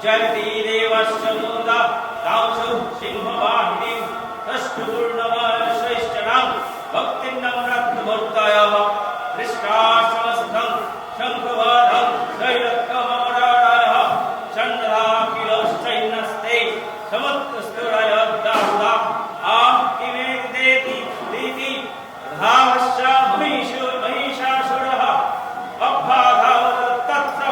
जगति देवस्य मूला दांशु सिंहवाहिनी तष्टुर्णवश्रेष्ठनां भक्तिर्नम्रत्मूर्तयः दृष्टाश्रमस्थं शङ्खवादं दैरक्कमरारायः चन्द्राखिलश्चैनस्ते समुत्तस्तुरयद्दाहुदा आं किमेति देति धावश्च महिषासुरः अभ्याधावतत्तत्र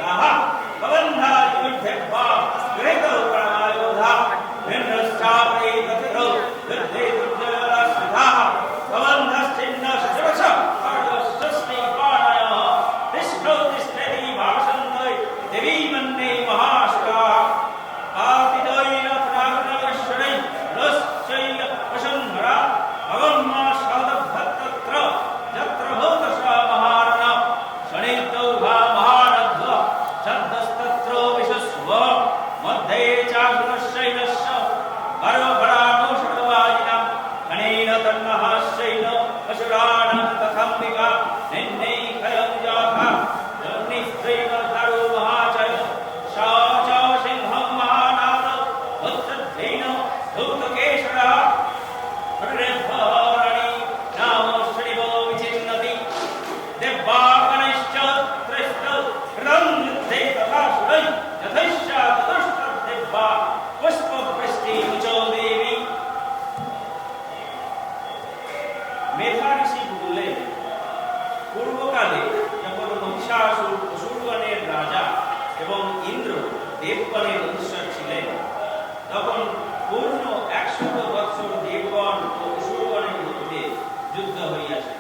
Aha! নিন্নেই ক্ষয়ং যথা জন্নিস্ত্রৈব তারো মহাচয় সা চ সিংহং মহানাদ উত্তদ্ধেন ধূতকেশরা হরিভরণি নাম শ্রীব বিচিন্নতি দেবাগণশ্চ ত্রিষ্ট রং যুদ্ধে তথা সুরৈ যথৈষ্যা তদুষ্ট দেবা পুষ্পবৃষ্টি মুচো দেবী। মেধা ঋষি বললেন, পূর্বকালে যখন মহিষাসুর অসুরগণের রাজা এবং ইন্দ্র দেবগণের অধীশ্বর ছিলেন, তখন পূর্ণ 100 বৎসর দেবগণ ও অসুরগণের মধ্যে যুদ্ধ হইয়াছে।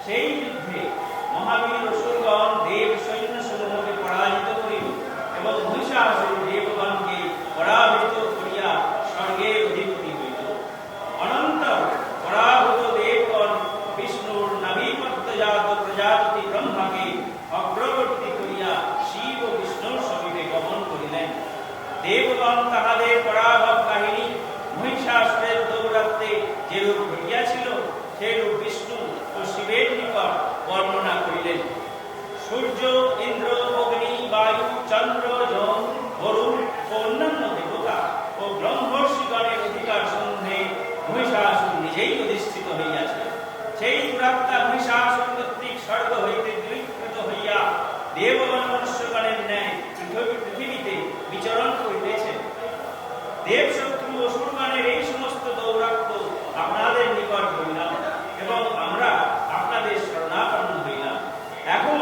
সেই যুদ্ধে মহাবীর অসুরগণ দেব সৈন্য সমূহকে পরাজিত করিল এবং মহিষাসুর দেবগণকে পরাভূত করিয়া স্বর্গের অধিপতি হইল। অনন্তর পরাভূত দেবগণ বিষ্ণুর নাভিপত্যজাত প্রজাপতি ব্রহ্মাকে অগ্রবর্তী করিয়া শিব ও বিষ্ণুর সমীপে গমন করিলেন। দেবগণ তাহাদের পরাভব কাহিনী মহিষাসুরের দৌরাত্মে যেরূপ ঘটিয়াছিল সেরূপ বিষ্ণু ও শিবের নিকট বর্ণনা করিলেন। সূর্য, ইন্দ্র, অগ্নি, বায়ু, চন্দ্র, যম, বরুণ ও অন্যান্য দেবতা ও ব্রহ্মর্ষিগণের অধিকার সন্ধে মহিষাসুর নিজেই অধিষ্ঠিত হইয়াছে। সেই দুরাত্মা মহিষাসুর কর্তৃক স্বর্গ হইতে দূরীকৃত হইয়া দেবগণ মনুষ্যগণের ন্যায় পৃথিবীতে বিচরণ করিতেছেন। দেবশত্রু অসুরগণের এই সমস্ত দৌরাত্ম্য আপনাদের নিকট হইলাম এবং আমরা আপনাদের শরণাপন্ন হইলাম। এখন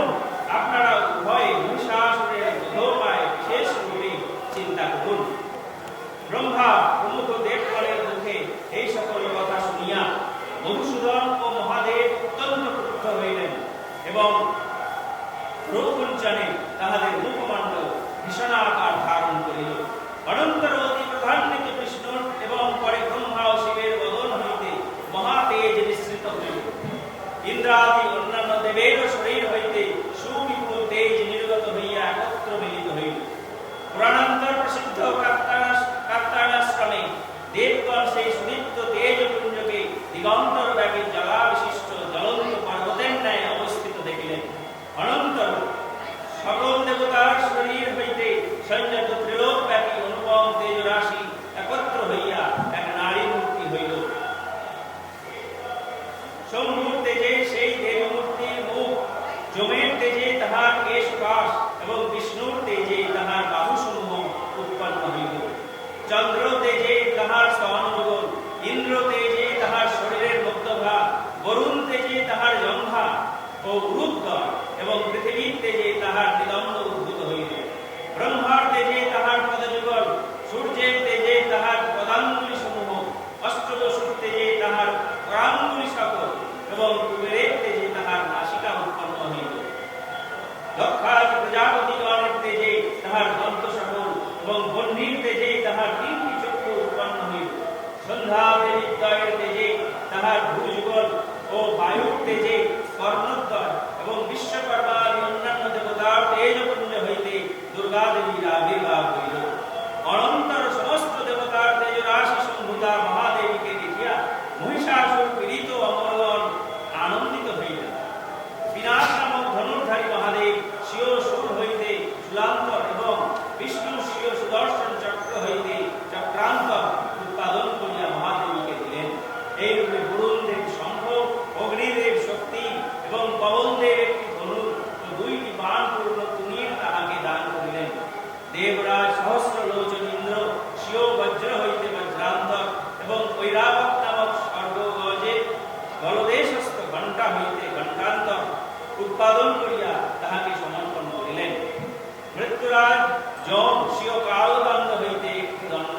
আপনারা উভয়ে মহিষাসুরের বধোপায় বিশেষ রূপে চিন্তা করুন। ব্রহ্মা প্রমুখ দেবগণের মুখে এই সকল কথা শুনিয়া মধুসূদন ও মহাদেব অত্যন্ত ক্রুদ্ধ হইলেন এবং রোকুঞ্চনে তাহাদের মুখমণ্ডল ভীষণাকার ধারণ করিল। অনন্তর অতি প্রধান্বিত বিষ্ণুর এবং পরে ব্রহ্মা ও শিবের বদন হইতে মহাতেজ নিঃসৃত হইল। ইন্দ্রাদি অন্যান্য দেবের শরীর হইতে সুবিপুল তেজ নির্গত হইয়া একত্র মিলিত হইল। পুরাণান্তর প্রসিদ্ধ কাত্তায়নাশ্রমে দেবগণ সেই সুদীপ্ত তেজপুঞ্জকে দিগন্তর ব্যাপী জ্বালা বিশিষ্ট জ্বলন্ত পর্বতের ন্যায় অবস্থিত দেখিলেন। অনন্তর সকল দেবতার শরীর হইতে সঞ্জাত ত্রিলোকব্যাপী অনুপম তেজরাশি একত্র হইয়া এক নারী মূর্তি হইল। শম্ভুর তেজে সেই দেবমূর্তির মুখ, যমের তেজে তাহার কেশপাশ এবং বিষ্ণুর তেজে তাহার বাহুসমূহ উৎপন্ন হইল। চন্দ্র তেজে তাহার স্তনযুগল, ইন্দ্র তেজে তাহার শরীরের মধ্যভাগ, বরুণ তেজে তাহার জঙ্ঘা ও উরুদ্গর এবং পৃথিবীর তেজে তাহার নিদম্ব উদ্ভূত হইল। ব্রহ্মার তেজে তাহার পদযুগল, সূর্যের তেজে তাহার পদাঙ্গুলি সমূহ, অষ্টদশুর তেজে তাহার পরাঙ্গুলি সকল এবং কুবেরের তেজে তাহার নাসিকা উৎপন্ন হইল। দক্ষাদি প্রজাপতিগণের তেজে তাহার দন্ত সকল এবং বহ্নির তেজে তাহার 3টি চক্ষু উৎপন্ন হইল। সন্ধ্যা দেবীদ্বয়ের তেজে তাহার ভূযুগল ও বায়ুর তেজে কর্ণোদ্বয় এবং বিশ্বকর্মাদি অন্যান্য দেবতার তেজপুঞ্জ হইতে দুর্গা দেবীর আবির্ভাব হইল। অনন্তর সমস্ত দেবতার তেজরাশি সম্ভূতা মহাদেবীকে দেখিয়া মহিষাসুর পীড়িত অমরগণ আনন্দিত হইলেন। বিনাশ নামক ধনুর্ধারী মহাদেব স্বীয় সুর হইতে চূড়ান্তর এবং বিষ্ণু স্বীয় সুদর্শন চক্র হইতে চক্রান্তর উৎপাদন করিয়া মহাদেবীকে দিলেন। এইরূপে বরুণদেব শঙ্খ, অগ্নিদেব শক্তি এবং পবনদেব একটি ধনুর ও 2টি বাণপূর্ণ তুনীর তাহাকে দান করিলেন। দেবরাজ সহস্র লোচন ইন্দ্র স্বীয় বজ্র হইতে বজ্রান্তর এবং ঐরাবত নামক স্বর্গগজে গলদেশস্থ ঘণ্টা হইতে ঘণ্টান্তর উৎপাদন করিয়া তাহাকে সমর্পণ করিলেন। মৃত্যুরাজ যম স্বীয় কালদণ্ড হইতে একটি দণ্ড,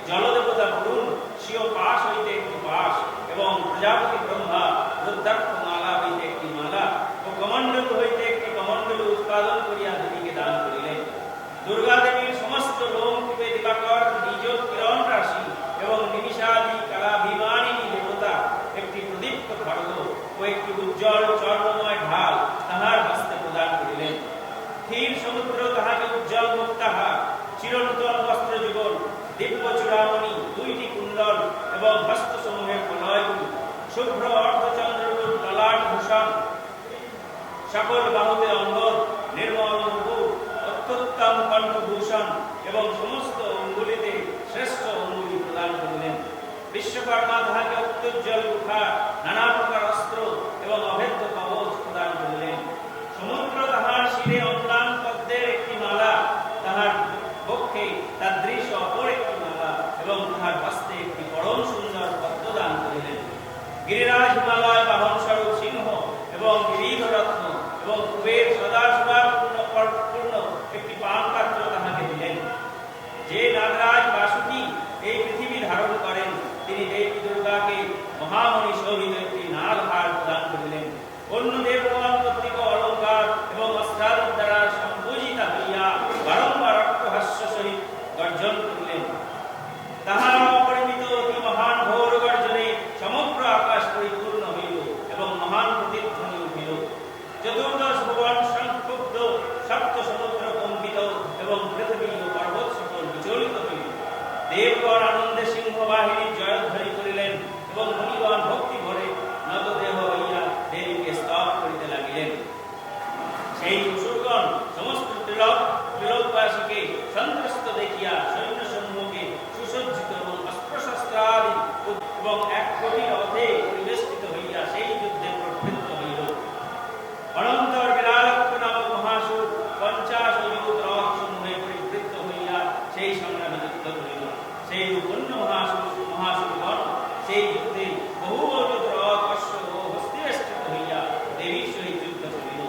জলদেবতা বরুণ স্বীয় পাশ হইতে একটি পাশ এবং প্রজাপতি ব্রহ্মা রুদ্রাক্ষ মালা হইতে একটি মালা ও কমণ্ডলু হইতে একটি কমণ্ডলু উৎপাদন করিয়া দেবীকে দান করিলেন। দুর্গা দেবীর সমস্ত লোমকূপে দিবাকর নিজ কিরণ রাশি এবং নিমিষাদি কালাভিমানিনী দেবতা একটি প্রদীপ্ত খড়গ ও একটি উজ্জ্বল চর্মময় ঢাল তাহার হস্তে প্রদান করিলেন। স্থির সমুদ্র তাহাকে উজ্জ্বল মুক্তাহার, চিরনূতন বস্ত্র যুগল, দিব্য চূড়ামণি, 2টি কুণ্ডল এবং হস্তসমূহের প্রলয়গুলি, শুভ্র অর্ধচন্দ্ররূপ ললাট ভূষণ সকল বাহুতে অঙ্গদ, নির্মল নুপুর, অত্যুত্তম কণ্ঠভূষণ এবং সমস্ত অঙ্গুলিতে শ্রেষ্ঠ অঙ্গুলি প্রদান করিলেন। বিশ্বকর্মা তাহাকে অত্যুজ্জ্বল কুঠার, নানা প্রকার অস্ত্র এবং অভেদ্য কবচ প্রদান করিলেন। সমুদ্র তাহার শিরে অম্লান পদ্মের একটি মালা, তাহার পক্ষে তাদৃশ অপর একটি মালা এবং তাহার হস্তে একটি পরম সুন্দর পদ্ম দান করিলেন। গিরিরাজ হিমালয় বাহন স্বরূপ সিংহ এবং গিরিধ রত্ন এবং কুবের সদাশিবাপূর্ণ একটি পান পাত্র তাহাকে দিলেন। যে নাগরাজ বাসুকি এই পৃথিবী ধারণ করেন, তিনি দেবী দুর্গাকে মহামণি শোভিত একটি নাগহার প্রদান করিলেন। অন্য দেবগণ কর্তৃক অলঙ্কার এবং অস্ত্রাদি দ্বারা সম্পূজিতা হইয়া বারংবার অট্টহাস্য সহিত গর্জন করিলেন। তাহার অপরিমিত অতি মহান ঘোর গর্জনে সমগ্র আকাশ পরিপূর্ণ হইল এবং মহান প্রতিধ্বনি উঠিল। চতুর্দশ ভুবন সংক্ষুব্ধ, সপ্ত সমুদ্র কম্পিত এবং পৃথিবী ও পর্বত সকল বিচলিত হইল। দেবগণ আনন্দে সিংহবাহিনীর জয়ধ্বনি করিলেন এবং মুনিগণ ভক্তি ভরে নতদেহ হইয়া দেবীকে স্তব করিতে লাগিলেন। সেই অসুরগণ সমস্ত ত্রিলোকবাসীকে সন্ত্রস্ত দেখিয়া সৈন্য সমূহকে সুসজ্জিত এবং অস্ত্রশস্ত্রাদি এবং 1 কোটি রথে পরিবেষ্টিত হইয়া সেই যুদ্ধে প্রবৃত্ত হইল। অনন্তর বিরালক্ষ নামক মহাসুর 50 অভিভূত রথ সমূহে পরিবৃত্ত হইয়া সেই সংগ্রামে যুদ্ধ করিল। সেই অন্য মহাসুরগণ সেই যুদ্ধে বহু অযুত রথ, অশ্ব ও হস্তিবেষ্টিত হইয়া দেবীর সহিত যুদ্ধ করিল।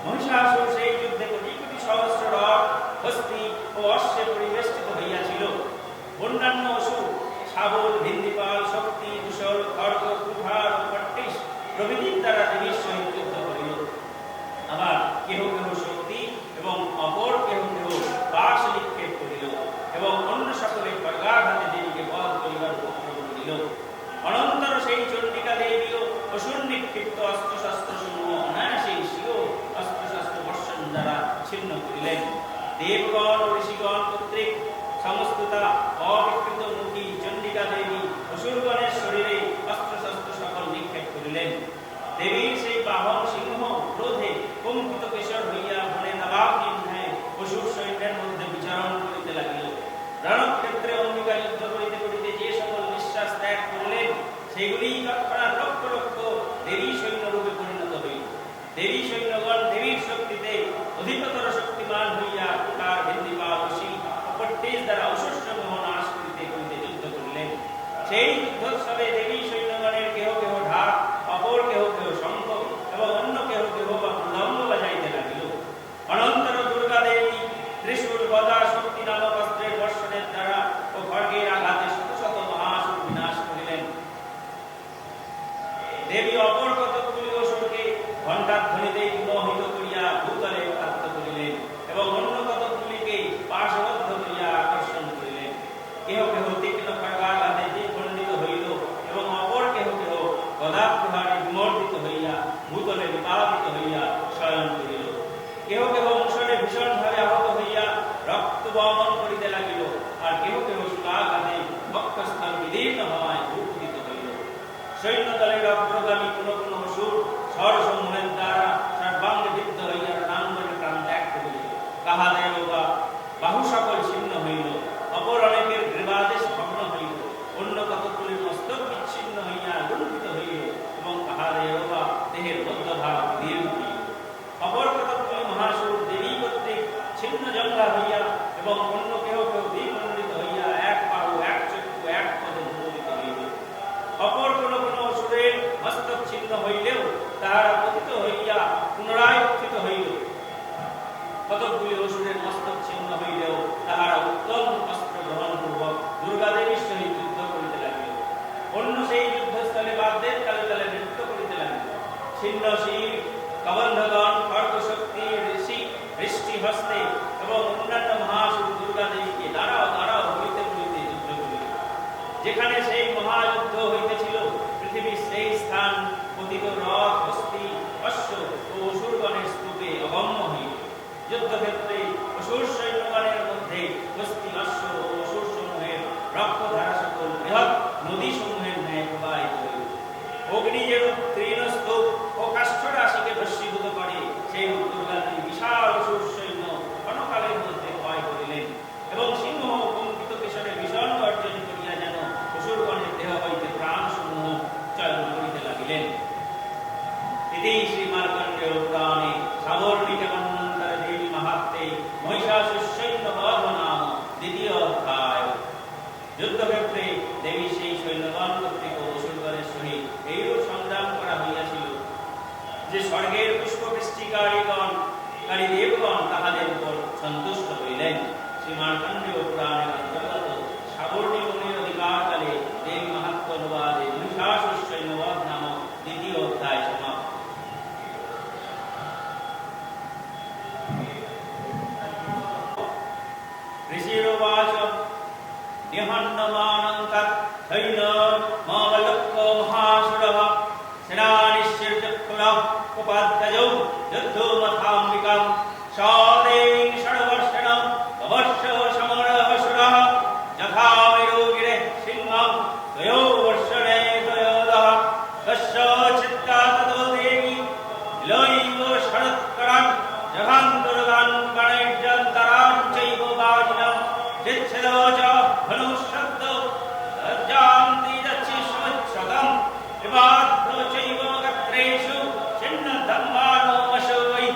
মহিষাসুর সেই যুদ্ধে কোটি কোটি সহস্র রথ, হস্তি ও অশ্বে পরিবেষ্টিত হইয়াছিল। অন্যান্য অসুর শাবল, ভিন্দিপাল, শক্তি, কুশল, খড়গ, কুঠার ও পট্টিস প্রভৃতির দ্বারা দেবীর সহিত যুদ্ধ করিল। আবার কেহ কেহ শক্তি এবং অপর কেহ কেহ পাশ নিক্ষেপ করিল এবং অন্য সকলে খড়গাঘাতে দেবীকে বধ করিবার উপক্রম করিল। অনন্তর সেই চণ্ডিকা দেবীও অসুর নিক্ষিপ্ত অস্ত্রশস্ত্র সমূহ অনায়াসে স্বীয় অস্ত্রশস্ত্র বর্ষণ দ্বারা ছিন্ন করিলেন। দেবগণ ও ঋষিগণ কর্তৃক সমস্ততা অবিকৃত মুখী চণ্ডিকা দেবী অসুরগণের শরীরে অস্ত্রশস্ত্র সকল নিক্ষেপ করিলেন। দেবীর সেই বাহন সিংহ ক্রোধে কম্পিত কেশর হইয়া বনে নবাগ্নির ন্যায় অসুর সৈন্যের মধ্যে বিচরণ করিতে লাগিল। রণক্ষেত্রে অম্বিকা যুদ্ধ করিতে করিতে যে সকল নিঃশ্বাস ত্যাগ করিলেন, সেগুলি তৎক্ষণাৎ লক্ষ লক্ষ দেবী সৈন্যরূপে পরিণত হইল। দেবী সৈন্যগণ দেবীর শক্তিতে অধিকতর শক্তিমান হইয়া কুঠার, ভিন্দিপাল, অসি ও পট্টিস দ্বারা অসুর সমূহ নাশ করিতে করিতে যুদ্ধ করিলেন। সেই যুদ্ধোৎসবে দেবী সৈন্যগণের কেহ কেহ ঢাক, অপর কেহ কেহ শঙ্খ এবং অন্য কেহ কেহ বা মৃদঙ্গ বাজাইতে লাগিল। অনন্তর দুর্গা দেবী ত্রিশূল, গদা, শক্তি নামক অস্ত্রের বর্ষণের দ্বারা ও খড়গের আঘাতে শত শত মহাসুর বিনাশ করিলেন। দেবী অপর কতকগুলি অসুরকে ঘণ্টাধ্বনিতে মোহিত করিয়া ভূতলে উত্থাপিত করিলেন এবং অন্য কতকগুলিকে পাশবদ্ধ করিয়া আকর্ষণ করিলেন। কেহ কেহ তীক্ষ্ণ খড়গাঘাতে দ্বিখণ্ডিত হইল এবং অপর কেহ কেহ গদাপ্রহারে বিমর্দিত হইয়া ভূতলে বিপাদিত হইয়া শয়ন করিল। কেহ কেহ মুষলে ভীষণভাবে আহত হইয়া রক্ত বমন করিতে লাগিল, আর কেহ কেহ শূলাঘাতে বক্ষস্থল বিদীর্ণ হওয়ায় ভূপতিত হইল। সৈন্যদলের অগ্রগামী কোন কোন অসুর স্বরসমূহের দ্বারা সর্বাঙ্গে বিদ্ধ হইয়া রণাঙ্গনে প্রাণ ত্যাগ করিল। কাহাদেও বা বাহু সকল ছিন্ন হইল, অপর অনেকের গ্রীবাদেশ ভগ্ন হইল, অন্য কতকগুলির মস্তক বিচ্ছিন্ন হইয়া লুণ্ঠিত হইল এবং কাহাদেও বা দেহের মধ্যভাগ দীর্ঘ হইল। অপর কতকগুলি মহাসুর দেবী কর্তৃক ছিন্ন জঙ্গা হইয়া এবং অন্য কেহ কেহ দ্বিখণ্ডিত হইয়া 1 বাহু, 1 চক্ষু, 1 পদে ভূমিত হইল। অপর কোন কোন অসুরের মস্তক ছিন্ন হইলেও তাহারা পতিত হইয়া পুনরায় উত্থিত হইল। কতকগুলি অসুরের মস্তক ছিন্ন হইলেও তাহারা উত্তম অস্ত্র গ্রহণ পূর্বক দুর্গা দেবীর সহিত যুদ্ধ করিতে লাগিল। অন্য সেই যুদ্ধস্থলে বাদ্যের তালে তালে নৃত্য করিতে লাগিল। ছিন্ন শির, কবন্ধগণ, খড়গশক্তি, ঋষি, বৃষ্টি হস্তে এবং অন্যান্য মহাসুর দুর্গা দেবীকে দাঁড়াও দাঁড়াও হইতে হইতে যুদ্ধ করিল। যেখানে সেই মহাযুদ্ধ হইতেছিল, পৃথিবীর সেই স্থান পতিত রথ, হস্তি, অশ্ব ও অসুরগণের স্তূপে অগম্য হইল। যুদ্ধক্ষেত্রে অসুর সৈন্যগণের মধ্যে হস্তি, অশ্ব ও অসুর সমূহের রক্তধারা সকল বৃহৎ নদী সমূহের ন্যায় প্রবাহিত হইল। অগ্নি যেরূপ তৃণ স্তূপ ও কাষ্ঠ রাশিকে ভস্মীভূত করে, স্বর্গের পুষ্পবৃষ্টিকারীগণ দেবগণ তাহাদের উপর সন্তুষ্ট হইলেন। শ্রী মার্কণ্ডেয় পুরাণের অন্তর্গত সাবর্ণী মুনির অধিকারকালে দেবী মাহাত্ম্য অনুবাদে মহিষাসুরসৈন্যবধ নামক দ্বিতীয় অধ্যায় সমাপ্ত। ঋষিরুবাচ নিহন্নমানং তথৈনমাবলোক্য মহাসুরः সেনানিশ্চিরচক্ষুরः উপাধ্যযৌ যুদ্ধোমথাম্বিকাং সদেবীং ষড়বর্ষেণ ববর্ষ সমরঃসুরः যথামিরোগিরে সিংহং ত্বয়ো বর্ষণে ত্বয়োদः তস্য চিত্তা ততো দেবী লীলৈব শরৎকরাन् জঘান্তরগান গণৈর্যন্তরাन् চৈব বাজিনम् চিচ্ছেদো চ ধনুঃশব্দো লজ্জান্তি যচ্ছি সমুচ্ছ্রগम् বিবাদ্ধো চৈব গত্রেষু ছিন্নধম্মানো মশোই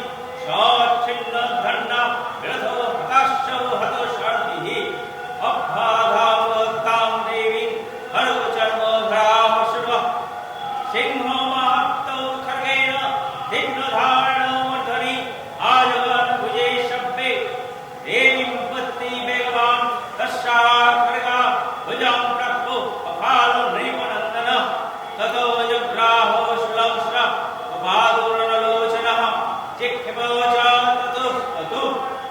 সচ্ছিন্নধন্না বিরথো হতাশ্চ হতো শান্তিঃ অভ্যাধাবতাং দেবীং হরচর্মধরামশুরঃ সিংহ মাহাত্মো খর্গেণ তীক্ষ্ণধারেণ মূর্ধনি আজগন ভুজে শব্দে দেবীং পত্তি বেগবান তস্যা খর্গা ভুজং প্রাপ্তো অফালো নৃপনন্দনঃ ততো জগ্রাহো শুলংশ্র উপাদোরণলোচনः চিক্ষেপো চ ততো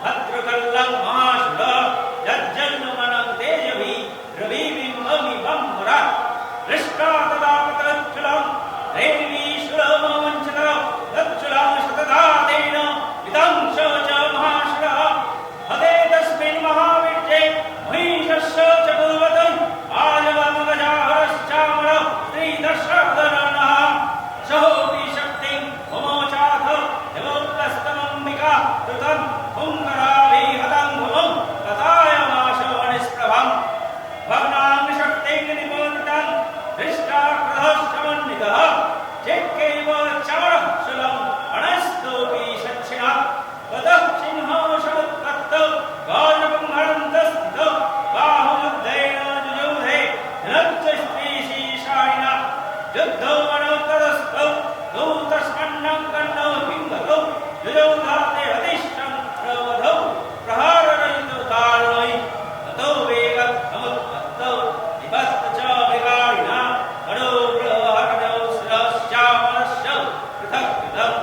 ভদ্রকল্লং মহাশুরः যজ্জন্মনং তেজভি রবিবিম্বমিবं হরাৎ দৃষ্টা তদা পতচ্ছুলং দেবী শুলমঞ্চত তচ্ছুলং শতধাতেন বিদংশ চ মহাশুরः হতে তস্মিन् মহাবিদ্যে মহিষস্য চ পূর্বতং আজবমগজাহরশ্চামর স্ত্রীদর্শদননः সহোপি শক্তিং মমোচাথ দেবোত্তস্তমম্বিকা কৃतं হুঙ্করাভিহतं ভুবং তথায়মাশো নিষ্প্রভम् ভগ্নাং শক্তিং নিপতিतं দৃষ্টা ক্রধশ্চমন্বিতः চিক্কৈব চমরः শূলम् অনস্তোপি সচ্ছিন্নः ততः সিংহো সমুৎপত্তো গাজপুঙ্গরন্তস্থিতো বাহুমধ্যেন যুযুধে ধনুচ্চস্ত্রীশীর্ষাণিনা যুদ্ধো মনোতরস্থौ দূতস্পন্नं কর্ণো হিংগতौ যুযৌধাতে হতিষ্ঠं প্রবধৌ প্রহাররহিতো দারুণৈ ততো বেগৎ সমুৎপত্তौ নিপস্ত চ বিকারিণা হরো প্রহরণৌ শিরশ্চামরশ্চ পৃথক্ পৃথক্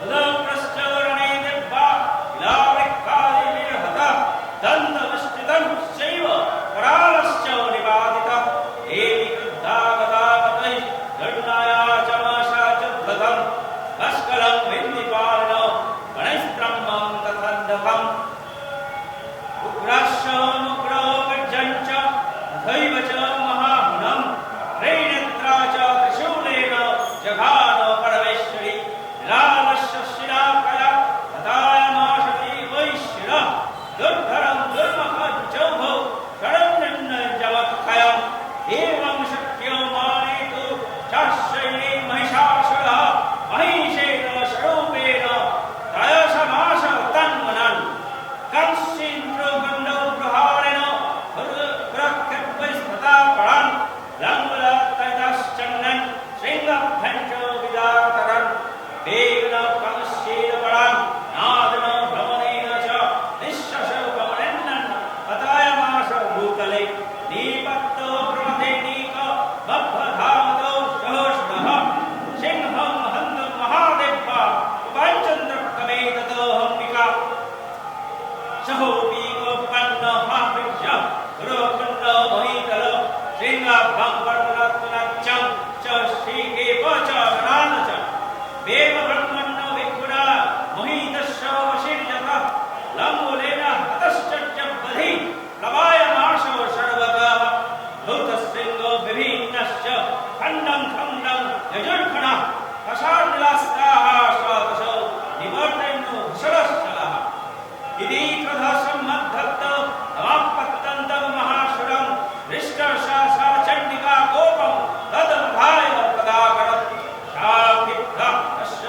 উদপ্রশ্চরণে দিব্যা শিলাবৃক্কাদিবির্হতः দন্তবিষ্টৃतं চৈব करालश्च निपातितः देवी क्रुद्धा गदा गतैः गरुणाया चमसा चुद्धतं भास्करं विन्दिपालिनो गणैस्त्रम्भं तथान्धकम् उग्राश्चमुग्रो गर्जञ्च तथैव च महाहुनम् त्रैनेत्रा च त्रिशूलेन जघानो परमेश्वरी लालस्य शिलाकया तथायमाशति वैश्यरः दुर्धरं दुर्महज्जौभौ षडन्नजवत्खयम् एवं शक्यो मानेतु चाश्रये महिषासुरः महिषेण स्वरूपेण त्रयसमास तन्वनन् कंसीन्द्रगण्डौ प्रहारेण पुरकृत्वस्तथा परान् लङ्गलत्ततश्चन्दन् शृङ्गभ्यञ्च विदातरन् वेगेन कंसीदपरान् नादेन भ्रमणेन च निःशशोकमनेन्दन् तथायमास भूतले नीपत्तो प्रमथेनीक बद्धधामतो सहस्रः सिंहं हन्तं महादेव्या उपाञ्चन्द्रक्रमे ततो हम्बिका सहोपि गोपन्नो महाविज्य गुरुकुण्ड महितल सिंहाभं वर्णरत्नचं च श्रीकेव च गणान च वेगब्रह्मण्यो विपुरा मोहितस्य वशीर्यतः लम्बोलेन हतश्च बधि प्लवायमाशो सर्वतः धूतशृङ्गो विभिन्नश्च खण्डं खण्डं यजुर्खणः कषार्निलास्ताः स्वातशो निवर्तयन्नो भुषरश्चलः इति क्रोधसम्मद्धत्त समापत्तन्तं महाशुरं हृष्टशासा चण्डिका कोपं तदवधाय तदाकरत् शाभिद्धः तस्य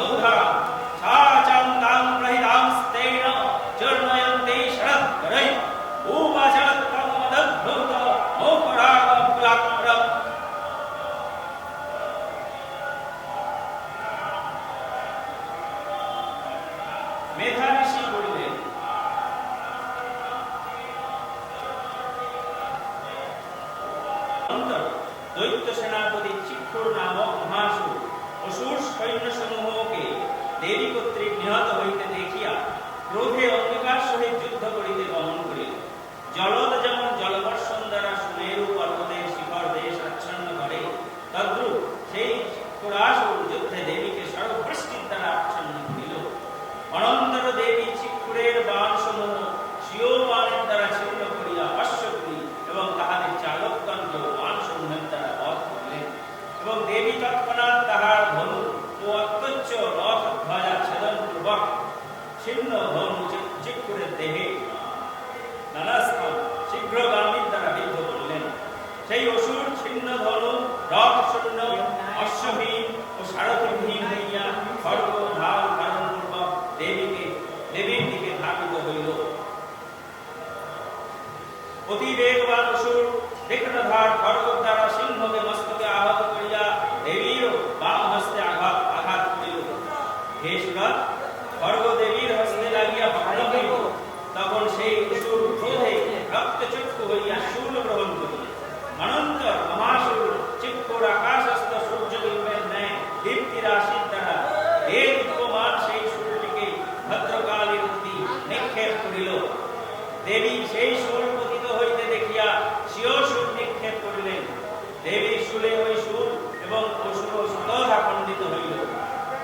মধুধা ছাচাং তাং প্রহিতাং স্তেন চর্ণয়ন্তে শরৎকরৈ উপাচরৎ তং মদদ্ভূত মোহরাগম কুলাক্রম। মেধা ঋষি বলিলেন, দৈত্য সেনাপতি চিক্ষুর নামক মহাসুর অসুর সৈন্য সমূহকে দেবী কর্তৃক নিহত হইতে দেখিয়া ক্রোধে অঙ্গীকার সহিত যুদ্ধ করিতে গমন করিল। জলদ যেমন জলবর্ষণ দ্বারা সুমেরু পর্বতের শিখর দেশ আচ্ছন্ন করে, তদ্রূপ সেই চিক্ষুরাসুর যুদ্ধে দেবীকে সর্ববৃষ্টির দ্বারা আচ্ছন্ন করিল। অনন্তর দেবী চিক্ষুরের বাণ সমূহ স্বীয় বাণের দ্বারা ছিন্ন করিয়া অশ্বগ্রী এবং তাহাদের চালকগণকে বাণ সমূহের দ্বারা বধ করিলেন। এবং দেবী তৎক্ষণাৎ তাহার ধনু ও অত্যচ্চ রথ ধ্বজা ছেদন পূর্বক ছিন্ন ধনু চিক্ষুরের দেহে নানা স্থান শীঘ্রগামীর দ্বারা বিদ্ধ করিলেন। সেই অসুর ছিন্ন ধনু রথ শূন্য অশ্বহীন ও সারথিহীন হইয়া খড়গ ঢাল ধারণ পূর্বক দেবীর দিকে ধাবিত হইল। অতি বেগবান অসুর তীক্ষ্ণধার খড়গ দ্বারা সিংহকে মস্তকে আহত করিয়া দেবীর বাম হস্তে আঘাত করিল। হে সুরত, খড়গ দেবীর হস্তে লাগিয়া ভগ্ন হইল। তখন সেই অসুর ক্রোধে রক্তচক্ষু হইয়া শূল গ্রহণ করিল। অনন্তর মহাসুর চিক্ষুর আকাশস্থ সূর্যবিম্বের ন্যায় দীপ্তি রাশির দ্বারা দীপ্যমান সেই শূলটিকে ভদ্রকালীর প্রতি নিক্ষেপ করিল। দেবী সেই শূল পতিত হইতে দেখিয়া স্বীয় শূল নিক্ষেপ করিলেন। দেবীর শূলে ওই শূল এবং অসুর শতধা খণ্ডিত হইল।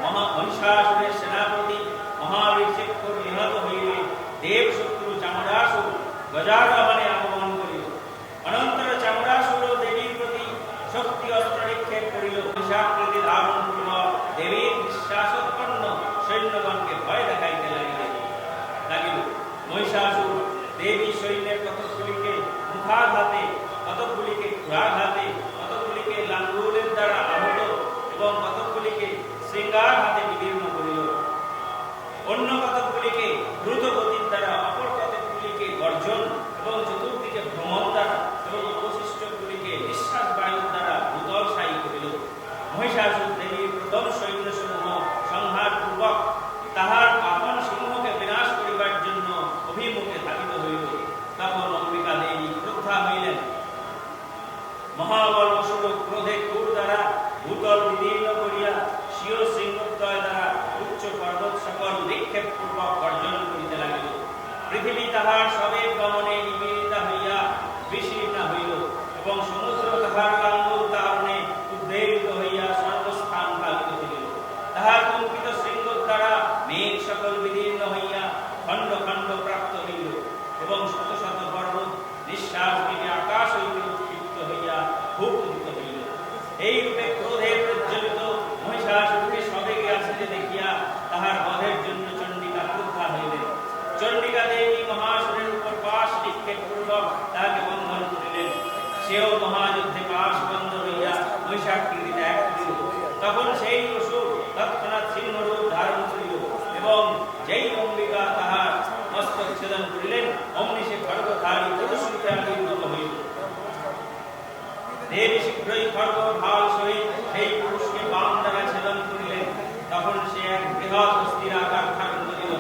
মহিষাসুরের সেনাপতি মহাবীর চিক্ষুর নিহত হইলে দেব শত্রু চামড়াসুর গজারোহণে আগমন করিল। অনন্তর চামড়াসুর দেবীর প্রতি শক্তি অস্ত্র নিক্ষেপ করিল। মহিষাকৃতি ধারণ পূর্বক দেবীর বিশ্বাসোৎপন্ন সৈন্যগণকে ভয় দেখাইতে লাগিল। মহিষাসুর দেবী সৈন্যের কতকগুলিকে মুখাঘাতে, কতকগুলিকে ক্ষুরাঘাতে, কতকগুলিকে লাঙ্গুলের দ্বারা আহত এবং কতকগুলিকে শৃঙ্গাঘাতে বিদীর্ণ করিল। অন্য কতকগুলিকে দ্রুত গতির দ্বারা, অপর কতকগুলিকে গর্জন এবং চতুর্দিকে ভ্রমণ দ্বারা এবং অবশিষ্টগুলিকে নিঃশ্বাস বায়ুর দ্বারা ভূতলশায়ী করিল। মহিষাসুর দেবীর প্রথম সৈন্যসমূহ সংহার পূর্বক তাহার আপন সিংহকে বিনাশ করিবার জন্য অভিমুখে ধাবিত হইল। তখন অম্বিকা দেবী ক্রুদ্ধা হইলেন। মহাবল অসুর ক্রোধে ক্রুর দ্বারা ভূতল বিদীর্ণ করিয়া স্বীয় সিংহদ্বয় দ্বারা উচ্চ পর্বত সকল নিক্ষেপ পূর্বক গর্জন করিতে লাগিল। পৃথিবী তাহার সবের গমনে নিপীড়িতা হইয়া বিশীর্ণ হইল এবং সমুদ্র তাহার লাঙ্গল কারণে উদ্বেলিত হইয়া সর্বস্থান পালিত হইল। তাহার কম্পিত শৃঙ্গ দ্বারা মেঘ সকল বিদীর্ণ হইয়া খণ্ড খণ্ড প্রাপ্ত হইল এবং শত শত পর্বত নিঃশ্বাস দিনে আকাশ হইতে উৎক্ষিপ্ত হইয়া ভূপতিত হইল। এই রূপে ক্রোধে প্রজ্বলিত মহিষাসুরকে সবেগে আসিতে দেখিয়া তাহার বধের জন্য চণ্ডিকা ক্রুদ্ধা হইলেন। চণ্ডিকা দেবী মহাসুরের উপর পাশ নিক্ষেপ পূর্বক তাহাকে বন্ধন করিলেন। সেও মহাযুদ্ধে পাশ বন্ধ হইয়া মহিষাকৃতি ত্যাগ করিল। তখন সেই অসুর তৎক্ষণাৎ সিংহরূপ ধারণ করিল এবং যেই অম্বিকা তাহার মস্তক ছেদন করিলেন, অমনি সে খড়গধারী পুরুষরূপে আবির্ভূত হইল। দেবী শীঘ্রই খড়গ ঢাল সহিত সেই পুরুষকে বাম দ্বারা ছেদন করিলেন। তখন সে এক বৃহৎ হস্তির আকার ধারণ করিল।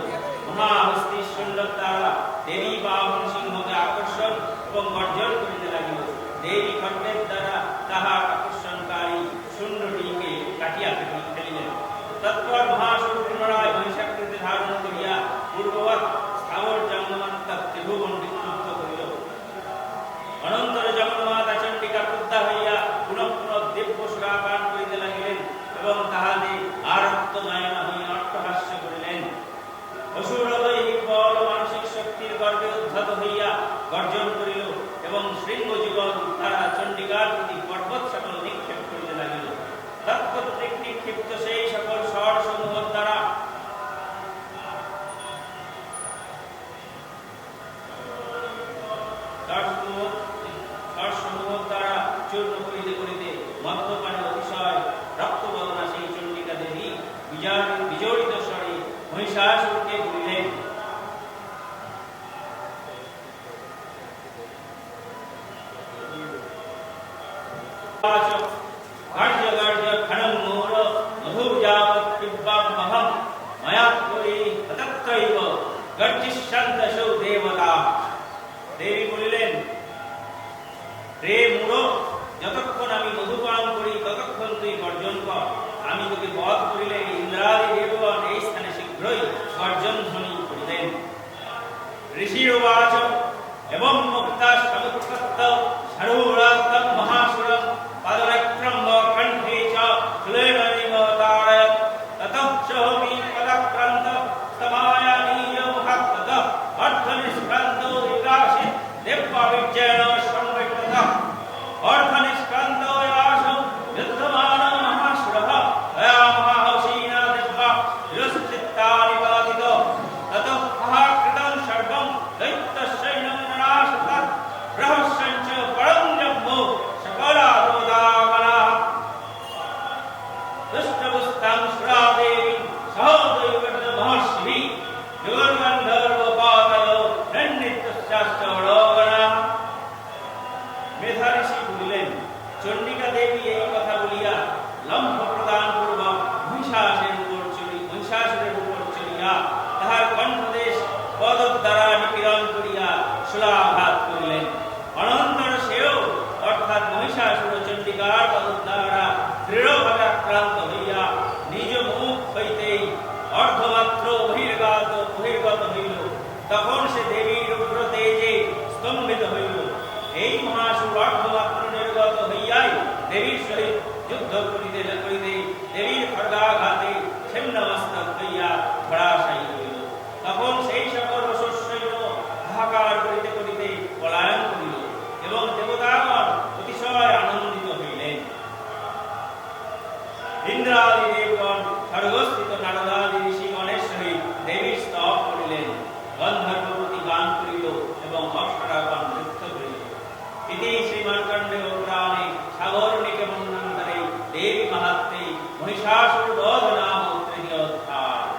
মহাহস্তির শূন্যর দ্বারা দেবী বাহন সিংহকে আকর্ষণ এবং গর্জন করিতে লাগিল। দেবী খড়গের দ্বারা তাহার আকর্ষণকারী শূন্যটিকে কাটিয়া ফেলিলেন। তৎপর মহাসুর পুনরায় মহিষাকৃতি ধারণ করিয়া পূর্ববৎ স্থাবর জঙ্গমাত্মা ত্রিভুবন বিক্ষুব্ধ করিল। অনন্তর জগন্মাতা চণ্ডিকা ক্রুদ্ধা হইয়া পুনঃ পুনঃ দিব্য সুরাপান করিতে লাগিলেন এবং তাহাদের আরক্ত নয়না হইয়া অট্টহাস্য করিলেন। অসুর দৈহিক বল মানসিক শক্তির গর্বে উদ্ধত হইয়া গর্জন করিল এবং শৃঙ্গ জীবন তারা চণ্ডিকার প্রতি পর্বত সকল নিক্ষেপ করিতে লাগিল। তৎকর্তৃক নিক্ষিপ্ত সেই সকল স্বর সমূহ দ্বারা চূর্ণ করিতে করিতে মদ্যপানে অতিশয় রক্তবদনা সেই চণ্ডী বিজড়িত স্বরে মহিষাসুরকে বলিলেন, দেবী বলিলেন, রে মূঢ়, যতক্ষণ আমি মধুপান করি ততক্ষণ তুই গর্জন কর। আমি তোকে বধ করিলে ইন্দ্রাদি দেবগণ এই স্থানে শীঘ্রই গর্জন ধ্বনি করিলেন। ঋষির্বাচ এবং মুক্তা সমুৎপত্ত ষড়ূঢ়াত্মক মহাসুরম পাদরক্রম্ব কণ্ঠে চ কুলেননিম তাড়য়ৎ ততঃ সোমি পদক্রান্ত স্তমায়ানীয় মুখাত্ততঃ অর্ধনিষ্ক্রান্ত বিকাশিত দেববিজ্ঞান সংবিষ্টতঃ অর্ধনিষ্ক্রান্ত ইয়াসং যুদ্ধমান মহাসুরः তয়া মহাহৌসীনা দেবা তিরস্কৃত্তানি পতিত ততঃ মহাকৃतं সর্বং দৈত্যসৈন্যং নাশতৎ রহস্যঞ্চ পরং জম্মু সকলাদোদাগণাঃ দুষ্টবুস্তাং সুরাদেবী সহদৈবত মহর্ষিभिः যুগলগন্ধর্বপাতলো নৃত্যশ্চাস্তবলোগণাঃ। মেধা ঋষি বলিলেন, চণ্ডিকা দেবী এই কথা বলিয়া লম্ফ প্রদান পূর্বক মহিষাসুরের উপর চলিয়া তাহার কণ্ঠদেশ পদ দ্বারা নিপীড়ন করিয়া শূলাঘাত করিলেন। অনন্তর সেও অর্থাৎ মহিষাসুর চণ্ডিকার পদ দ্বারা দৃঢ়ভাবে আক্রান্ত হইয়া নিজ মুখ হইতেই অর্ধমাত্র বহির্গত হইল। তখন সে দেবীর উগ্র তেজে স্তম্ভিত হইল। এই মহাসুর অর্ধমাত্র নির্গত হইয়াই দেবীর সহিত যুদ্ধ করিতে দেবীর খড়গাঘাতে ছিন্নমস্তক হইয়া ধরাশায়ী হইল। তখন সেই সকল অসুর সৈন্য হাহাকার করিতে করিতে পলায়ন করিল এবং দেবতাগণ অতিশয় আনন্দিত হইলেন। ইন্দ্রাদি দেবগণ স্বর্গস্থিত নারদাদি ঋষিগণের সহিত দেবীর স্তব করিলেন। গন্ধর্বপতি গান করিল এবং অপ্সরাগণ নৃত্য করিল। ইতি শ্রীমার্কণ্ডেয় পুরাণে সাগরণিকে মন্বন্তরে দেবী মাহাত্ম্যে মহিষাসুর বধ নাম তৃতীয় অধ্যায়।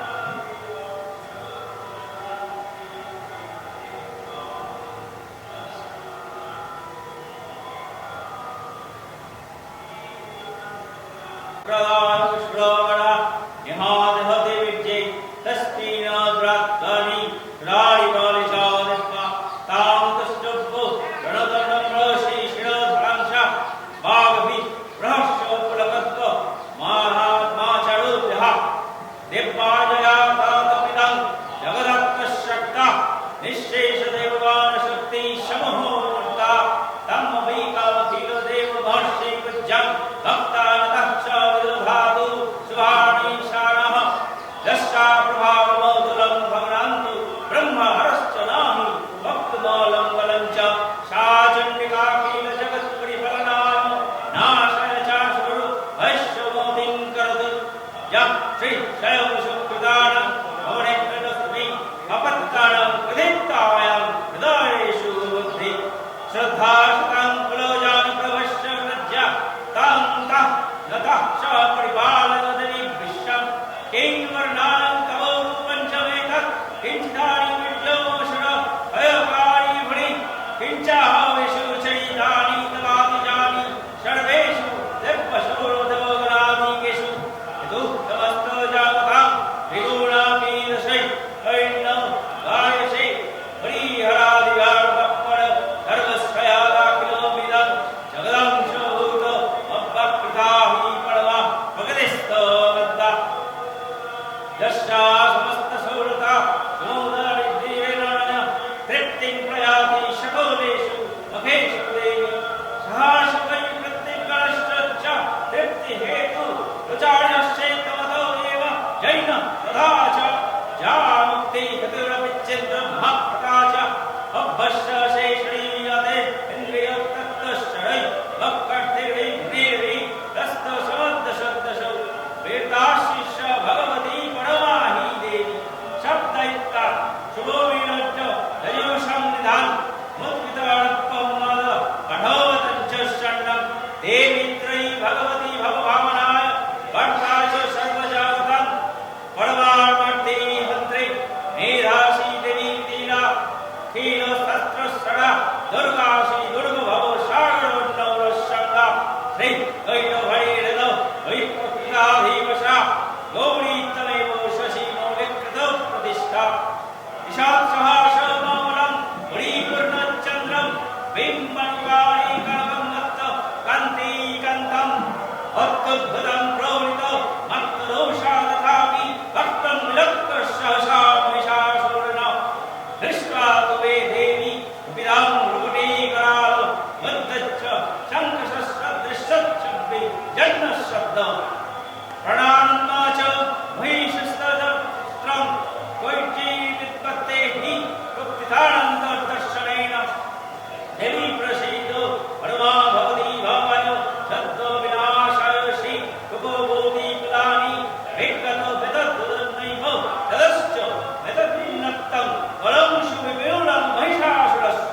বেদগত বেদদ্বৈব তদশ্চ বেদবিন্নক্তং বলং সুবিবেউলং মহিষাসুরস্য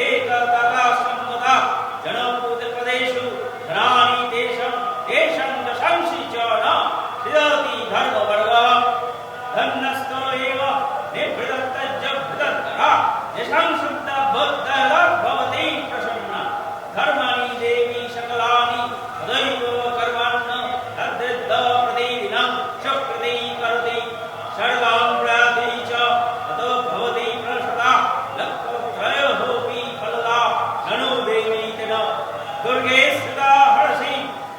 একততা সম্মতা জনপদপ্রদেশু ধনানি তেষাং দশাংশি চ ন সিদতি ধর্মবর্গঃ ধন্যস্তো এব নিভৃতত্তজ্জ ভৃতত্তরা येषां शुद्धा बुद्धः भवति प्रसन्ना धर्माणि देवी सकलानि तदैव कर्माण्य तद्धिद्ध प्रतिदिनं चक्रति करोति सर्वां प्रयाति च ततो भवति प्रसदा लक्ष्यत्रयोऽपि फलदा ननु देवी तेन दुर्गे स्थिता हर्षि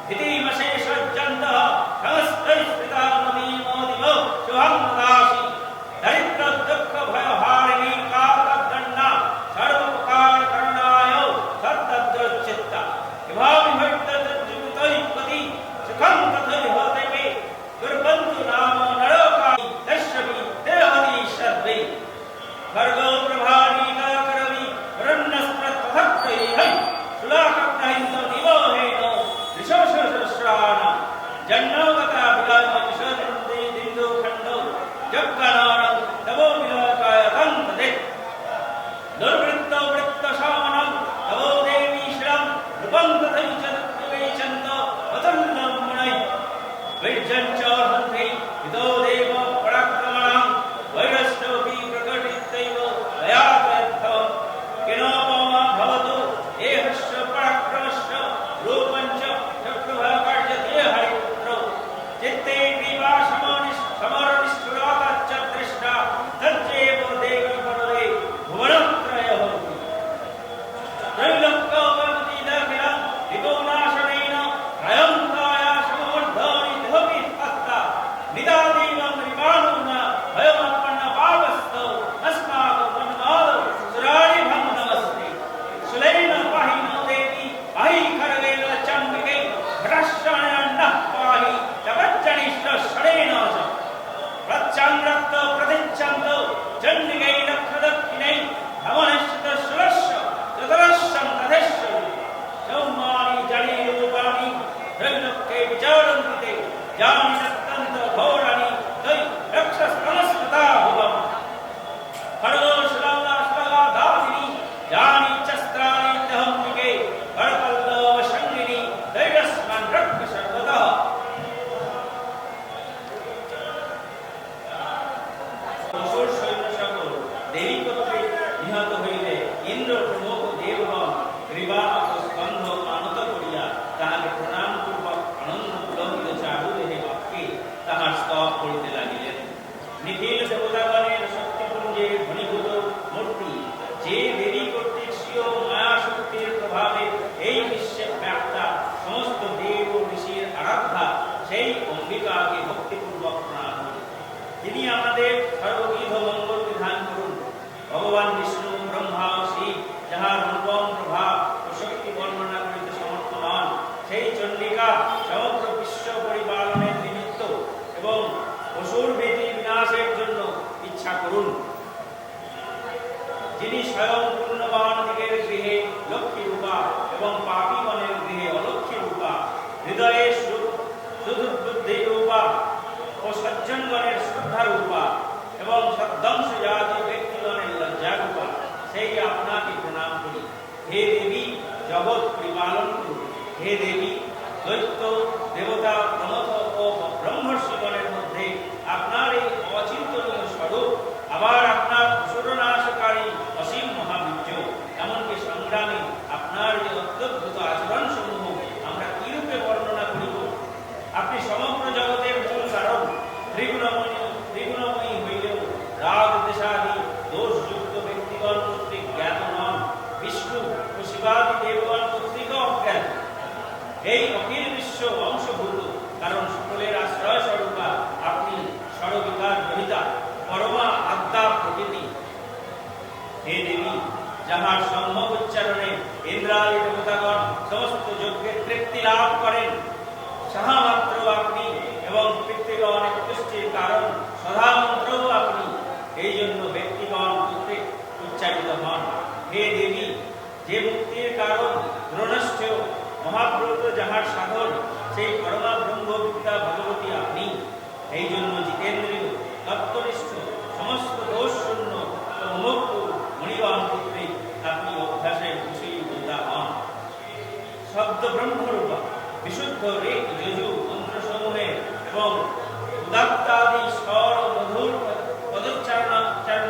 भीतिमशेषज्जन्तः समस्तैः स्थिता मुनिमोदिव शुभं ददासि दरिद्र दुःख भयहारिणी कालदण्डा सर्वोपकार करणाय सद्दद्रचित्ता विभावि भक्तजुगतैपति सुखं तथैव तैवे दुर्बन्धु नाम नरकानि दर्शवि देहति सद्वै भर्गो प्रभानि करवि रन्नस्त्रतथत्रैः सुलाकग्रहिन्तो निवोहेनो ऋषोषश्राण जन्नोगता विलासविशदन्ति दिन्दो खण्डो जग्गनानं तवो विलोकायतं तदेत् दुर्वृत्तो वृत्तशामनं तवो देवी श्रम रूपं तथैव विवेचन्त वदन्नं मुनैः वैर्यं च हन्ति हितो देव पराक्रमणां वैरष्टोऽपि प्रकटितैव दयाप्रयत्थं किनोपमा भवतु देहस्य पराक्रमस्य रूपं च चक्रभः कार्यते हरिपुत्रौ चित्ते ग्रीवा समरनिष्ठुरातच्च दृष्टा तच्चैव देवी परदे भुवनत्रयः भवति त्रैलोक्योपगति दखिलं विदोनाशनेन त्रयं काया समवर्धानि देहपि हस्ता निदादेवं निपाणुना भयमत्पन्न पापस्थौ अस्माकं वनमादौ सुराणि भं नमस्ते सुलेन पाहि नो देवी पाहि खड्गेन चण्डिके घटश्रवणेन नः पाहि तपच्चनिष्ठ षडेन च प्रत्याङ्रक्त प्रतिच्छन्तो चण्डिकै लक्षदक्षिणै भवनश्च सुरस्य चतुरश्यं तथेश्वरि सौमानि जडीरूपाणि त्रैलोक्ये विचरन्ति ते यानि सत्यन्त घोराणि तै रक्षस्तमस्तथा भुवम् खड्गो शूलादासिनी यानि चस्त्राणि दहम्बिके वरपल्लवशङ्गिनी तैरस्मान् रक्ष सर्वतः অসুর সৈন্য সকল দেবী কর্তৃক নিহত হইলে ইন্দ্র প্রমুখ দেবগণ গ্রীবা ও স্কন্ধ আনত করিয়া তাহাকে প্রণাম পূর্বক আনন্দ পুলকিত চারু দেহে বাক্যে তাহার স্তব করিতে লাগিলেন। নিখিল দেবতাগণের শক্তিপুঞ্জে ঘনীভূত মূর্তি যে দেবী কর্তৃক স্বীয় মায়া শক্তির প্রভাবে এই বিশ্বে ব্যাপ্তা সমস্ত দেব ও ঋষির আরাধ্যা সেই অম্বিকাকে ভক্তিপূর্বক প্রণাম করি। তিনি আমাদের সর্ববিধ মঙ্গল বিধান করুন। ভগবান বিষ্ণু ব্রহ্মা ও শিব যাহার অনুপম প্রভাব ও শক্তি বর্ণনা করিতে সমর্থ নন, সেই চণ্ডিকা সমগ্র বিশ্ব পরিপালনের নিমিত্ত এবং অসুর ভীতি বিনাশের জন্য ইচ্ছা করুন। যিনি স্বয়ং পুণ্যবান দিগের গৃহে লক্ষ্মী রূপা এবং পাপীগণের গৃহে অলক্ষ্মী রূপা, হৃদয়ে সুদুর্বুদ্ধি রূপা ও সজ্জনগণের শ্রদ্ধা রূপা এবং সদ্দংশ জাতি ব্যক্তিগণের লজ্জা রূপা, সেই আপনাকে প্রণাম করি। হে দেবী, জগৎ পরিপালন করুন। হে দেবী, দৈত্য দেবতা প্রমথ ও ব্রহ্মর্ষিগণের মধ্যে আপনার এই অচিন্তনীয় স্বরূপ, আবার আপনার অসুরনাশকারী অসীম মহাবীর্য, এমনকি সংগ্রামে আপনার যে অত্যদ্ভুত আচরণ সমূহ আমরা কিরূপে বর্ণনা করিব। আপনি সমগ্র জগতের মূল কারণ। ত্রিগুণময়ী হইলেও রাগ দেশাদি দোষযুক্ত ব্যক্তিগণ কর্তৃক জ্ঞাত নন, বিষ্ণু ও শিবাদি দেবগণ কর্তৃক অজ্ঞাত। এই অখিল বিশ্ব অংশভূত, কারণ সকলের আশ্রয় স্বরূপা আপনি সর্ববিকার রহিতা পরমা আত্মা প্রকৃতি। হে দেবী, যাহার সম্যক উচ্চারণে ইন্দ্রাদি দেবতাগণ সমস্ত যজ্ঞের তৃপ্তি লাভ করেন, সাহামাত্র আপনি এবং পিতৃগণের পুষ্টির কারণ সদামন্ত্রও আপনি, এই জন্য ব্যক্তিগণ কর্তৃক উচ্চারিত হন। হে দেবী, যে মুক্তির কারণ দ্রোণষ্ঠেয় মহাব্রত যাহার সাধন, সেই পরমা ব্রহ্মবিদ্যা ভগবতী আপনি। এই জন্য জিতেন্দ্রীয় তত্ত্বনিষ্ঠ সমস্ত দোষ শূন্য ও মুক্ত মণিগণ কর্তৃক আপনি অভ্যাসের বিষয়ী বোঝা হন। শব্দ ব্রহ্মরূপা বিশুদ্ধ ঋক যজু মন্ত্রসমূহে এবং উদাত্তাদি স্বর ও মধুর পদোচ্চারণ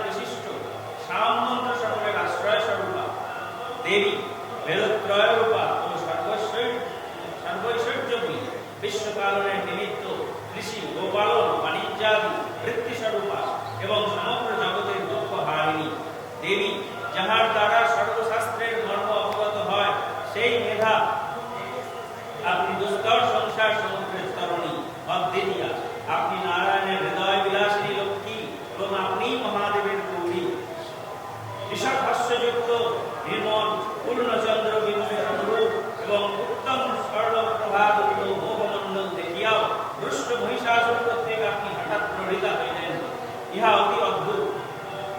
বিশিষ্ট সাম মন্ত্র সমূহের আশ্রয় স্বরূপা দেবী বেদত্রয় রূপা ও সর্বৈশ্বর্যময়ী বিশ্বপালনের নিমিত্ত কৃষি গোপালন বাণিজ্যাদি বৃত্তিস্বরূপা এবং সমগ্র জগতের দুঃখ হারিণী দেবী, যাহার দ্বারা সর্বশাস্ত্রের মর্ম অবগত হয়, সেই মেধা আপনি দুস্তর সংসার সমুদ্রের তরণী অদ্বিতীয়া। আপনি নারায়ণের হৃদয় বিলাসিনী লক্ষ্মী এবং আপনি মহাদেবের গৌরী। ঋষভ হাস্যযুক্ত নির্মল পূর্ণচন্দ্র বিন্দুর অনুরূপ এবং উত্তম সরল প্রভাযুক্ত মোহমণ্ডল দেখিয়াও দুষ্ট মহিষাসুর কর্তৃক আপনি হঠাৎ প্রহৃতা হইলেন, ইহা অতি অদ্ভুত।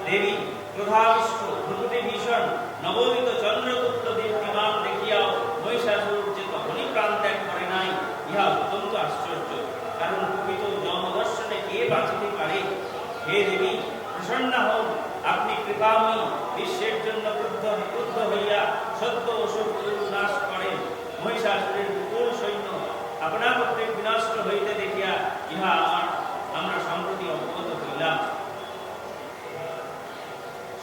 দেবী ক্রোধাবিষ্ট ভ্রুকুটি ভীষণ নবোদিত চন্দ্রগুপ্ত দীপ্তিমান দেখিয়াও মহিষাসুর যে তখনই প্রাণ ত্যাগ করে নাই, ইহা অত্যন্ত আশ্চর্য। কারণ প্রকৃত যমদর্শনে কে বাঁচিতে পারে? হে দেবী, প্রসন্না হন, আপনি কৃপাময়ী, বিশ্বের জন্য ক্রুদ্ধ হইয়া সত্য অসুর নাশ করেন। মহিষাসুরের বিপুল সৈন্য আপনার কর্তৃক বিনষ্ট হইতে দেখিয়া ইহা আমরা সম্প্রতি অবগত হইলাম।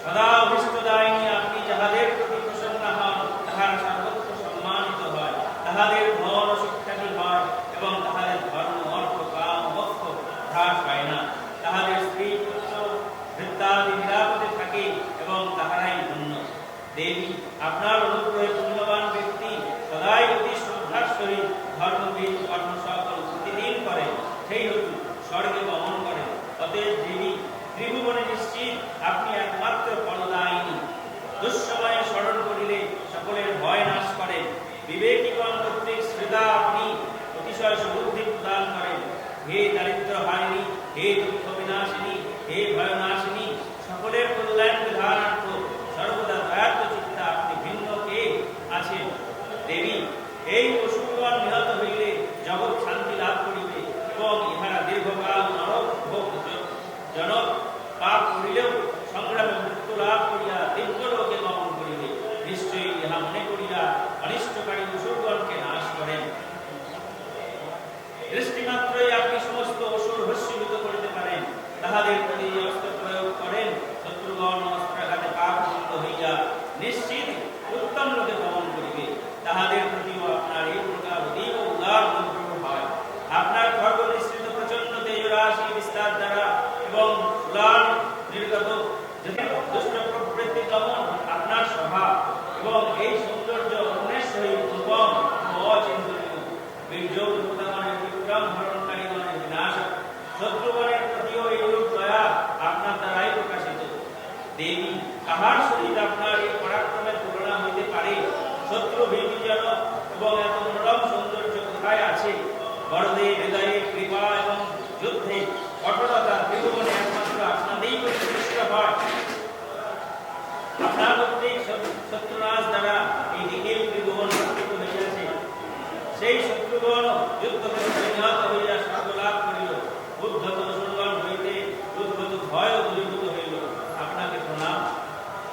সদা অভীষ্টদায়িনী আপনি যাহাদের প্রতি প্রসন্ন হন, তাহারা সর্বত্র সম্মানিত হয়, তাহাদের ধন সুখ্যাতি হয় এবং তাহাদের ধর্ম অর্থ কাম মোক্ষ হ্রাস হয় না, তাহাদের স্ত্রী পুত্র বৃত্তাদি নিরাপদে থাকে এবং তাহারাই ধন্য। দেবী, আপনার অনুগ্রহে পুণ্যবান ব্যক্তি সদাই অতি শ্রদ্ধার সহিত ধর্মবিদ কর্ম সকল প্রতিদিন করেন, সেই হেতু স্বর্গে গমন করেন। অতএব দেবী, ত্রিভুবনে নিশ্চিত আপনি একমাত্র ফলদায়িনী। দুঃসময়ে স্মরণ করিলে সকলের ভয় নাশ করেন। বিবেকীগণ কর্তৃক শ্রদ্ধা আপনি অতিশয় সুবুদ্ধি প্রদান করেন। হে দারিদ্র হারিণী, হে দুঃখ বিনাশিনী, হে ভয়নাশিনী, সকলের কল্যাণ বিধানার্থ সর্বদা দয়ার্থ চিত্তা আপনি ভিন্ন কে আছেন। দেবী, এই অসুরগণ নিহত হইলে জগৎ শান্তি লাভ করিবে এবং ইহারা দীর্ঘকাল নরক ভোগ জনক পাপ করিলেও সংগ্রামে মৃত্যু লাভ করিয়া দিব্যলোকে গমন করিবে। নিশ্চয়ই ইহা মনে করিয়া অনিষ্টকারী অসুরগণকে নাশ করেন। দৃষ্টিমাত্রই আপনি সমস্ত অসুর ভস্মীভূত করিতে পারেন। তাহাদের প্রতি অস্ত্র প্রয়োগ করেন, শত্রুগণ অস্ত্রাঘাতে পাপমুক্ত হইয়া নিশ্চিত উত্তম লোকে গমন করিবে। তাহাদের প্রতিও আপনার এই প্রকার অতীব উদার অনুগ্রহ হয়। আপনার খর্গ নিঃসৃত প্রচন্ড তেজরাশি বিস্তার দ্বারা এবং উলান নির্গত দুষ্ট প্রবৃত্তি দমন আপনার স্বভাব এবং এই সৌন্দর্য অন্যের সহিত উপম ও অচিন্তনীয়। বীর্য দেবতাগণের বিক্রম হরণকারীগণের বিনাশক, শত্রুগণের প্রতিও এইরূপ দয়া আপনার দ্বারাই প্রকাশিত। দেবী, কাহার সহিত আপনার এই পরাক্রমের তুলনা হইতে পারে? শত্রু ভীতিজনক এবং এত মনোরম সৌন্দর্য কোথায় আছে? বড়দের হৃদয়ে কৃপা এবং যুদ্ধে কঠোরতা ত্রিভুবনে একমাত্র আপনাদেরই প্রতিষ্ঠিত হয়। আপনার কর্তৃক শত্রুনাশ দ্বারা এই নিখিল ত্রিভুবন রক্ষিত হইয়াছে। সেই শত্রুগণ যুদ্ধক্ষেত্রে নিহত হইয়া স্বর্গলাভ করিল। উদ্ধত অসুরগণ হইতে উদ্ভূত ভয় দূরীভূত হইল। আপনাকে প্রণাম।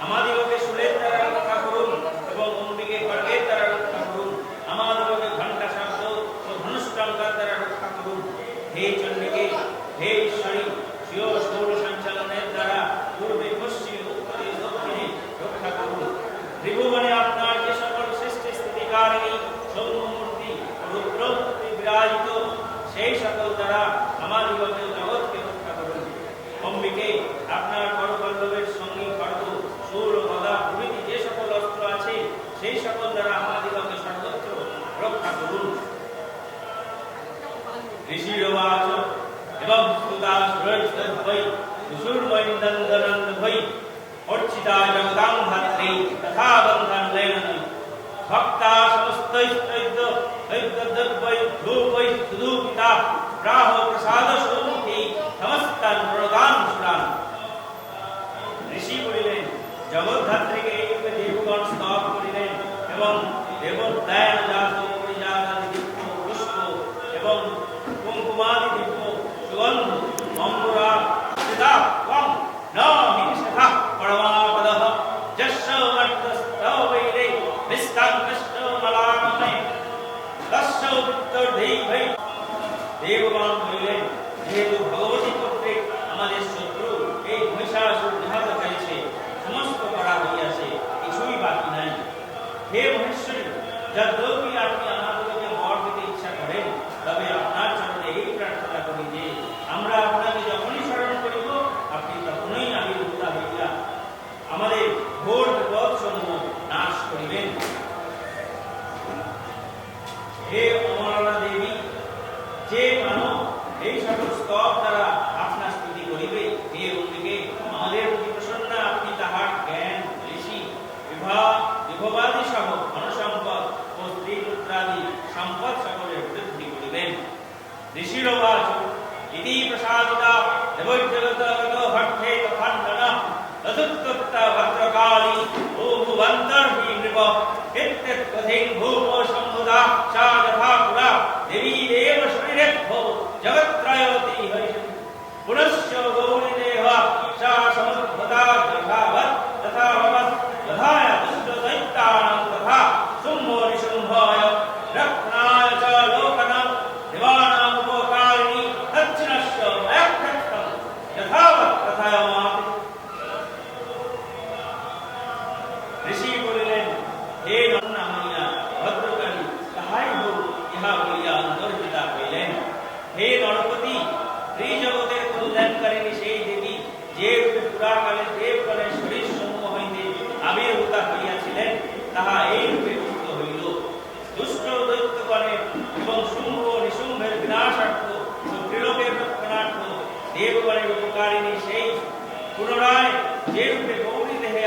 আমাদিগকে শূলের দ্বারা রক্ষা করুন এবং অম্বিকে খড়গের দ্বারা রক্ষা করুন। আমাদিগকে ঘণ্টা শব্দ ও ধনুষ্টঙ্কার দ্বারা রক্ষা করুন। হে চণ্ডিকে, হে ঈশ্বরী, স্বীয় সৌর সঞ্চালনের দ্বারা পূর্বে পশ্চিমে উত্তরে দক্ষিণে রক্ষা করুন। ত্রিভুবনে আপনার যে সকল সৃষ্টি স্থিতিকারিণী সৌম্যমূর্তি ও রুদ্রমূর্তি বিরাজিত, সেই সকল দ্বারা আমাদিগকে জগৎকে রক্ষা করুন। অম্বিকে, আপনার করপল্লবের সঙ্গী খড়গ, শূল ও গদা প্রভৃতি যে সকল অস্ত্র আছে, সেই সকল দ্বারা আমাদিগকে সর্বত্র রক্ষা করুন। ঋষিরবাচ এবং সুদাসুরৈ সুরমৈন্দন্দনন্দভৈ অর্চিতা জগদাং ধাত্রী তথা বন্ধন লেননি ভক্তা সমস্তৈস্তৈদ্য দৈত্যদ্বৈ ধূপৈ সুধূপিতা প্রাহ প্রসাদ সুমুখী সমস্তান প্রদান সুরান। ঋষি বলিলেন, জগদ্ধাত্রীকে এইরূপে দেবগণ স্তব করিলেন এবং দেবদায়নজাত পরিজাত দিব্য পুষ্প এবং কুঙ্কুমাদি দিব্য সুগন্ধ বলিলেন, যেহেতু ভগবতী কর্তৃক আমাদের শত্রু এই মহিষাসুর নিহত হয়েছে, সমস্ত করা হইয়াছে, কিছুই বাকি নাই। হে মহেশ্বরী, যদ্যপি আপনি আমাদেরকে বর দিতে ইচ্ছা করেন, তবে আপনার চরণে এই প্রার্থনা করি যে আমরা আপনাকে যখনই স্মরণ করিব, আপনি তখনই আবির্ভূতা হইয়া আমাদের ঘোর বিপদ সমূহ নাশ করিবেন। হে অমরা দেবী, যে মানব এই সকল স্তব দ্বারা আপনার স্তুতি করিবে, হে অম্বিকে, আমাদের প্রতি প্রসন্ন আপনি তাহার জ্ঞান, ঋষি, বিভবাদি সহ ধনসম্পদ ও স্ত্রী পুত্রাদি সম্পদ সকলের বৃদ্ধি করিবেন। ঋষিরবাচ ইতি প্রসাদিতা দেবৈর্জগতগত হর্থে তথান্নন তদুত্তত্তা ভদ্রকালী ও ভুবন্তর্হি নৃপ ইত্যেত কথিং ভূমো সম্ভুতা সা যথা পুরা দেবী দেব শরীরেভ্যো জগত্রয়তি হরিষতি পুনশ্চ গৌরী দেহ সা সমুদ্ভতা যথাবৎ তথা ভবৎ তথায় দুষ্ট দৈত্যানাং তথা শুম্ভো নিশুম্ভায় রক্ষণায় চ লোকনাং দেবানাং উপকারিণী দক্ষিণস্য একক্ষত্রং যথাবৎ তথায় মাতি। ঋষি বলিলেন, হে নরনামাইয়া ভদ্রকালী, তাহাই হোক, ইহা বলিয়া অন্তর্হিতা হইলেন। হে নরপতি, ত্রিজগতের কল্যাণকারিণী সেই দেবী, যে রূপে পুরাকালে দেবকালের শরীর সমূহ হইতে আবির্ভূতা হইয়াছিলেন, তাহা এই রূপে উক্ত হইল। দুষ্ট দৈত্যগণের এবং শুম্ভ নিশুম্ভের বিনাশার্থ ও ত্রিলোকের রক্ষণার্থ দেবগণের উপকারিণী সেই পুনরায় যে রূপে গৌরী দেহে